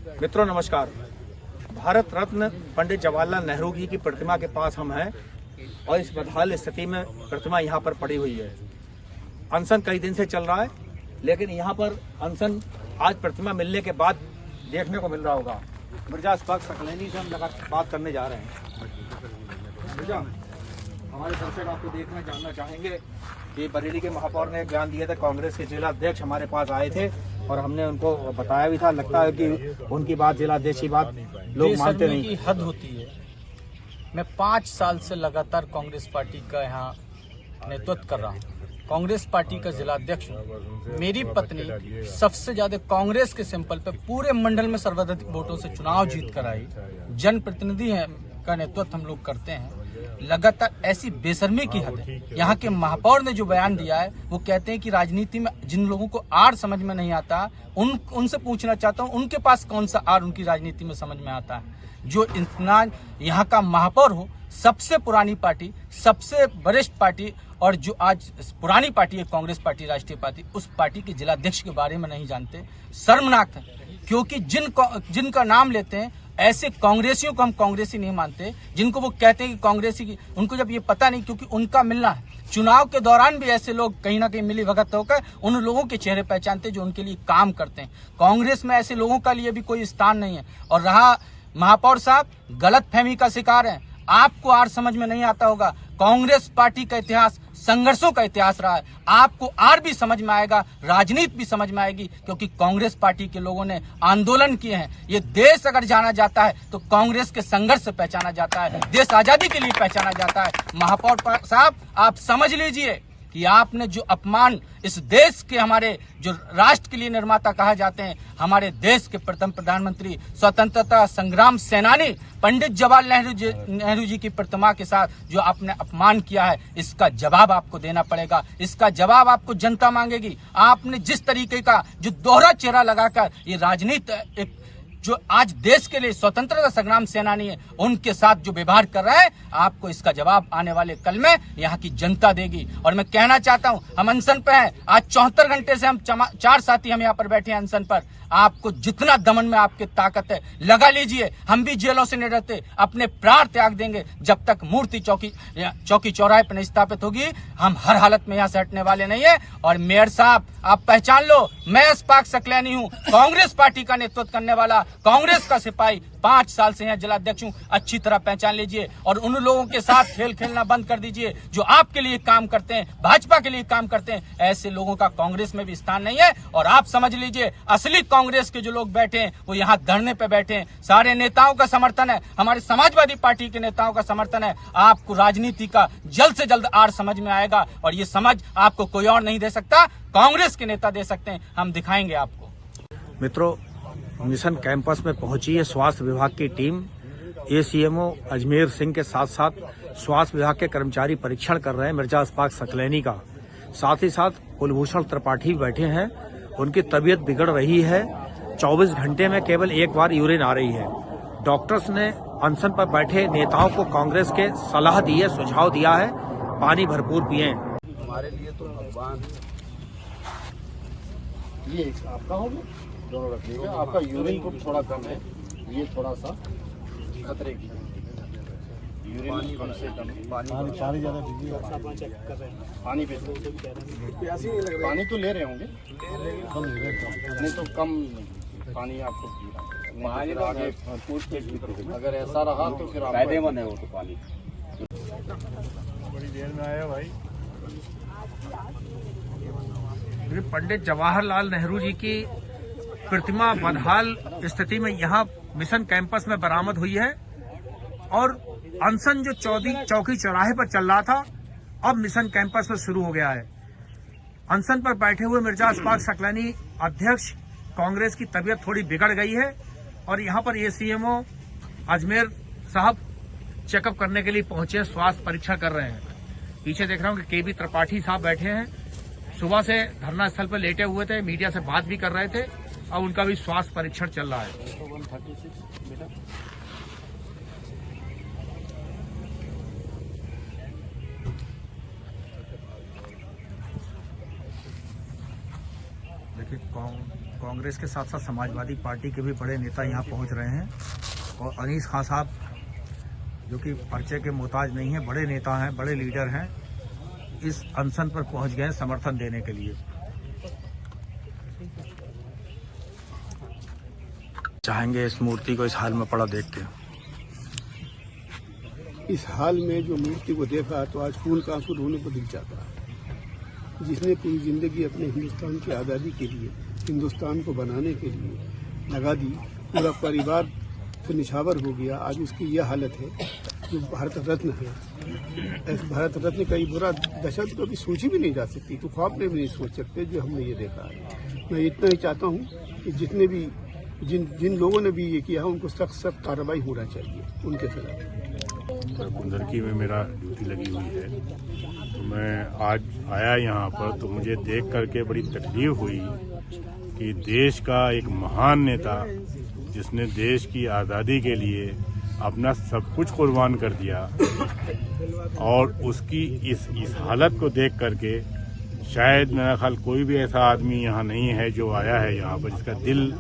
मित्रों नमस्कार। भारत रत्न पंडित जवाहरलाल नेहरू जी की प्रतिमा के पास हम हैं और इस बदहाल स्थिति में प्रतिमा यहाँ पर पड़ी हुई है। अनशन कई दिन से चल रहा है, लेकिन यहाँ पर अनशन आज प्रतिमा मिलने के बाद देखने को मिल रहा होगा। मिर्जा अशफाक सकलैनी से हम लगातार बात करने जा रहे हैं। मिर्जा, हमारे दर्शक आपको देखना जानना चाहेंगे कि बरेली के महापौर ने बयान दिया था, कांग्रेस के जिला अध्यक्ष हमारे पास आए थे और हमने उनको बताया भी था। लगता है कि उनकी बात, जिला अध्यक्ष की बात लोग मानते नहीं। की हद होती है। मैं 5 साल से लगातार कांग्रेस पार्टी का यहाँ नेतृत्व कर रहा हूँ। कांग्रेस पार्टी का जिला अध्यक्ष हूँ। मेरी पत्नी सबसे ज्यादा कांग्रेस के सिंपल पे पूरे मंडल में सर्वाधिक वोटों से चुनाव जीत कर आई। जनप्रतिनिधि है का नेतृत्व हम लोग करते हैं। लगातार ऐसी बेशर्मी की हद है। यहाँ के महापौर ने जो बयान दिया है, वो कहते हैं कि राजनीति में जिन लोगों को आर समझ में नहीं आता, उनसे पूछना चाहता हूँ उनके पास कौन सा आर उनकी राजनीति में समझ में आता है। जो इतना यहाँ का महापौर हो, सबसे पुरानी पार्टी, सबसे वरिष्ठ पार्टी और जो आज पुरानी पार्टी है कांग्रेस पार्टी, राष्ट्रीय पार्टी, उस पार्टी के जिलाध्यक्ष के बारे में नहीं जानते, शर्मनाक है। क्योंकि जिनका नाम लेते हैं ऐसे कांग्रेसियों को हम कांग्रेसी नहीं मानते। जिनको वो कहते हैं कि कांग्रेसी की, उनको जब ये पता नहीं, क्योंकि उनका मिलना है। चुनाव के दौरान भी ऐसे लोग कहीं ना कहीं मिली भगत होकर उन लोगों के चेहरे पहचानते जो उनके लिए काम करते हैं। कांग्रेस में ऐसे लोगों का लिए भी कोई स्थान नहीं है। और रहा महापौर साहब, गलत फहमी का शिकार है। आपको आर समझ में नहीं आता होगा। कांग्रेस पार्टी का इतिहास संघर्षों का इतिहास रहा है। आपको आर भी समझ में आएगा, राजनीति भी समझ में आएगी, क्योंकि कांग्रेस पार्टी के लोगों ने आंदोलन किए हैं। ये देश अगर जाना जाता है तो कांग्रेस के संघर्ष से पहचाना जाता है, देश आजादी के लिए पहचाना जाता है। महापौर साहब, आप समझ लीजिए कि आपने जो अपमान इस देश के, हमारे जो राष्ट्र के लिए निर्माता कहा जाते हैं, हमारे देश के प्रथम प्रधानमंत्री, स्वतंत्रता संग्राम सेनानी पंडित जवाहरलाल नेहरू जी की प्रतिमा के साथ जो आपने अपमान किया है, इसका जवाब आपको देना पड़ेगा। इसका जवाब आपको जनता मांगेगी। आपने जिस तरीके का जो दोहरा चेहरा लगाकर ये राजनीति, एक जो आज देश के लिए स्वतंत्रता संग्राम सेनानी है, उनके साथ जो व्यवहार कर रहा है, आपको इसका जवाब आने वाले कल में यहाँ की जनता देगी। और मैं कहना चाहता हूँ, हम अनशन पे हैं। आज 74 घंटे से हम 4 साथी हम यहाँ पर बैठे हैं अनशन पर। आपको जितना दमन में आपकी ताकत है लगा लीजिए। हम भी जेलों से नहीं डरते, अपने प्राण त्याग देंगे जब तक मूर्ति चौकी चौराहे पर नहीं स्थापित होगी। हम हर हालत में यहाँ से हटने वाले नहीं है। और मेयर साहब, आप पहचान लो, मैं अशफाक सकलैनी हूँ, कांग्रेस पार्टी का नेतृत्व करने वाला, कांग्रेस का सिपाही, 5 साल से यहाँ जिलाध्यक्ष हूँ। अच्छी तरह पहचान लीजिए और उन लोगों के साथ खेल खेलना बंद कर दीजिए जो आपके लिए काम करते हैं, भाजपा के लिए काम करते हैं। ऐसे लोगों का कांग्रेस में भी स्थान नहीं है। और आप समझ लीजिए, असली कांग्रेस के जो लोग बैठे हैं वो यहाँ धरने पे बैठे हैं। सारे नेताओं का समर्थन है, हमारे समाजवादी पार्टी के नेताओं का समर्थन है। आपको राजनीति का जल्द से जल्द आर समझ में आएगा और ये समझ आपको कोई और नहीं दे सकता, कांग्रेस के नेता दे सकते हैं। हम दिखाएंगे आपको। मित्रों, मिशन कैंपस में पहुंची है स्वास्थ्य विभाग की टीम। एसीएमओ अजमेर सिंह के साथ साथ स्वास्थ्य विभाग के कर्मचारी परीक्षण कर रहे हैं मिर्जा अशफाक सकलैनी का। साथ ही साथ कुलभूषण त्रिपाठी बैठे हैं, उनकी तबीयत बिगड़ रही है। 24 घंटे में केवल एक बार यूरिन आ रही है। डॉक्टर्स ने अनशन पर बैठे नेताओं को कांग्रेस के सलाह दी है, सुझाव दिया है, पानी भरपूर पिए। हमारे लिए तो भगवान, ये आपका हो गया, दोनों रख लीजिए। आपका यूरिन ग्रुप थोड़ा कम है, ये थोड़ा सा खतरे की यूरिन कम से कम। पानी ज्यादा पानी पे पानी तो ले रहे होंगे, नहीं तो कम पानी आपको आगे अगर ऐसा रहा तो फिर फायदेमंद है वो तो पानी। बड़ी देर में आया भाई। पंडित जवाहरलाल नेहरू जी की प्रतिमा बदहाल स्थिति में यहाँ मिशन कैंपस में बरामद हुई है और अनशन जो चौकी चौराहे पर चल रहा था, अब मिशन कैंपस में शुरू हो गया है। अनशन पर बैठे हुए मिर्जा अशफाक सकलैनी अध्यक्ष कांग्रेस की तबीयत थोड़ी बिगड़ गई है और यहाँ पर एसीएमओ अजमेर साहब चेकअप करने के लिए पहुंचे, स्वास्थ्य परीक्षण कर रहे हैं। पीछे देख रहा हूँ कि केबी त्रिपाठी साहब बैठे हैं, सुबह से धरना स्थल पर लेटे हुए थे, मीडिया से बात भी कर रहे थे और उनका भी स्वास्थ्य परीक्षण चल रहा है। देखिए कांग्रेस के साथ साथ समाजवादी पार्टी के भी बड़े नेता यहाँ पहुँच रहे हैं और अनीस खान साहब जो कि परिचय के मोहताज नहीं हैं, बड़े नेता हैं, बड़े लीडर हैं, इस अनशन पर पहुँच गए समर्थन देने के लिए। चाहेंगे इस मूर्ति को इस हाल में पड़ा देख के? इस हाल में जो मूर्ति को देखा तो आज खून का आंसू रोने को दिल चाहता है। जिसने पूरी जिंदगी अपने हिंदुस्तान की आज़ादी के लिए, हिंदुस्तान को बनाने के लिए लगा दी, पूरा परिवार फिर निछावर हो गया, आज उसकी यह हालत है जो भारत रत्न है। ऐसे भारत रत्न का ये बुरा दशा तो कभी सोची भी नहीं जा सकती, तो ख्वाब में भी नहीं सोच सकते जो हमने ये देखा है। मैं इतना ही चाहता हूँ कि जितने भी जिन लोगों ने भी ये किया है उनको सख्त कार्रवाई होना चाहिए उनके खिलाफ। कुंदरकी में मेरा ड्यूटी लगी हुई है, तो मैं आज आया यहाँ पर तो मुझे देख करके बड़ी तकलीफ हुई कि देश का एक महान नेता जिसने देश की आज़ादी के लिए अपना सब कुछ कुर्बान कर दिया और उसकी इस हालत को देख करके शायद मेरा ख्याल कोई भी ऐसा आदमी यहाँ नहीं है जो आया है यहाँ पर जिसका दिल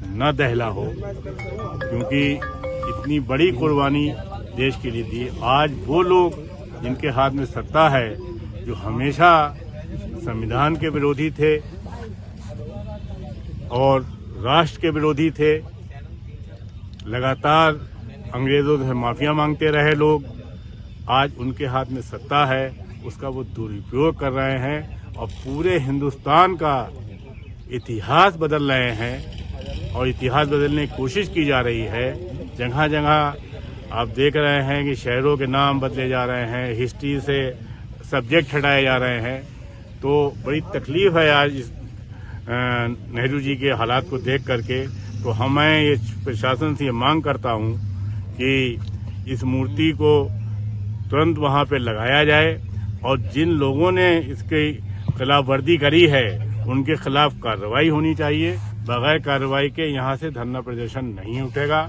न दहला हो, क्योंकि इतनी बड़ी कुर्बानी देश के लिए दी। आज वो लोग जिनके हाथ में सत्ता है, जो हमेशा संविधान के विरोधी थे और राष्ट्र के विरोधी थे, लगातार अंग्रेजों से माफिया मांगते रहे लोग, आज उनके हाथ में सत्ता है, उसका वो दुरुपयोग कर रहे हैं और पूरे हिंदुस्तान का इतिहास बदल रहे हैं और इतिहास बदलने की कोशिश की जा रही है। जगह जगह आप देख रहे हैं कि शहरों के नाम बदले जा रहे हैं, हिस्ट्री से सब्जेक्ट हटाए जा रहे हैं। तो बड़ी तकलीफ है आज इस नेहरू जी के हालात को देख करके। तो मैं ये प्रशासन से ये मांग करता हूँ कि इस मूर्ति को तुरंत वहाँ पे लगाया जाए और जिन लोगों ने इसके खिलाफ वर्दी करी है उनके खिलाफ कार्रवाई होनी चाहिए। बगैर कार्रवाई के यहाँ से धरना प्रदर्शन नहीं उठेगा।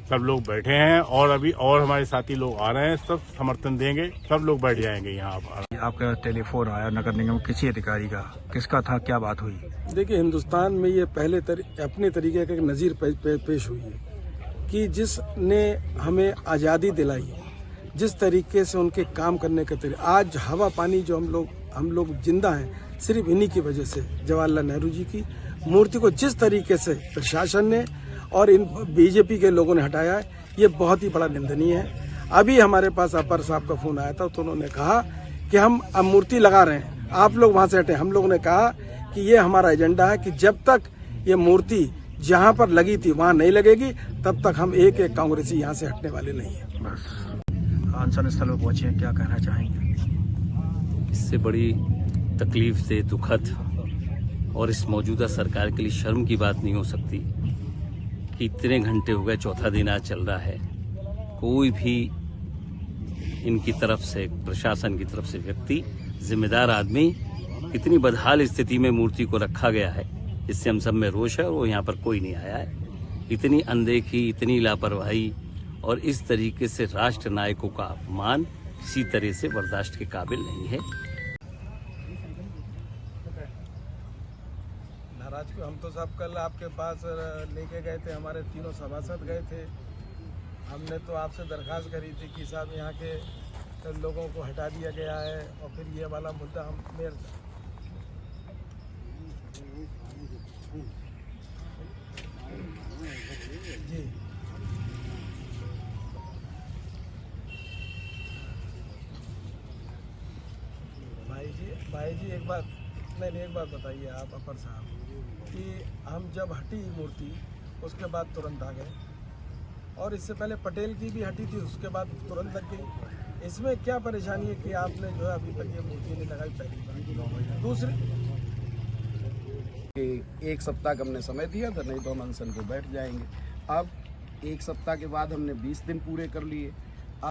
सब लोग बैठे हैं और अभी और हमारे साथी लोग आ रहे हैं, सब समर्थन देंगे, सब लोग बैठ जाएंगे यहाँ पर। आपका टेलीफोन आया नगर निगम किसी अधिकारी का, किसका था, क्या बात हुई? देखिए, हिंदुस्तान में ये पहले अपने तरीके का एक नज़ीर पेश हुई है कि जिसने हमें आज़ादी दिलाई, जिस तरीके से उनके काम करने के तरीके, आज हवा पानी जो हम लोग जिंदा हैं सिर्फ इन्हीं की वजह से। जवाहरलाल नेहरू जी की मूर्ति को जिस तरीके से प्रशासन ने और इन बीजेपी के लोगों ने हटाया है, ये बहुत ही बड़ा निंदनीय है। अभी हमारे पास अपर साहब का फोन आया था तो उन्होंने कहा कि हम अब मूर्ति लगा रहे हैं, आप लोग वहां से हटे। हम लोगों ने कहा कि ये हमारा एजेंडा है कि जब तक ये मूर्ति जहां पर लगी थी वहां नहीं लगेगी तब तक हम एक कांग्रेसी यहाँ से हटने वाले नहीं है। बस अनशन स्थल पर पहुंचे हैं, क्या कहना चाहेंगे? इससे बड़ी तकलीफ से दुखद और इस मौजूदा सरकार के लिए शर्म की बात नहीं हो सकती कि इतने घंटे हो गए, चौथा दिन आज चल रहा है, कोई भी इनकी तरफ से, प्रशासन की तरफ से व्यक्ति, जिम्मेदार आदमी, इतनी बदहाल स्थिति में मूर्ति को रखा गया है, इससे हम सब में रोष है और वो यहाँ पर कोई नहीं आया है। इतनी अनदेखी, इतनी लापरवाही और इस तरीके से राष्ट्र नायकों का अपमान किसी तरह से बर्दाश्त के काबिल नहीं है। महाराज को हम तो सब कल आपके पास लेके गए थे, हमारे तीनों सभासद गए थे। हमने तो आपसे दरखास्त करी थी कि साहब यहाँ के लोगों को हटा दिया गया है और फिर ये वाला मुद्दा हम मेयर जी भाई जी एक बात बताइए आप अपर साहब कि हम जब हटी मूर्ति उसके बाद तुरंत आ गए और इससे पहले पटेल की भी हटी थी, उसके बाद तुरंत लग गई। इसमें क्या परेशानी है कि आपने जो है अभी तक ये मूर्ति नहीं लगाई? पहली बार। दूसरी, एक सप्ताह का हमने समय दिया था, नहीं तो हम अनशन पे बैठ जाएंगे। अब एक सप्ताह के बाद हमने 20 दिन पूरे कर लिए।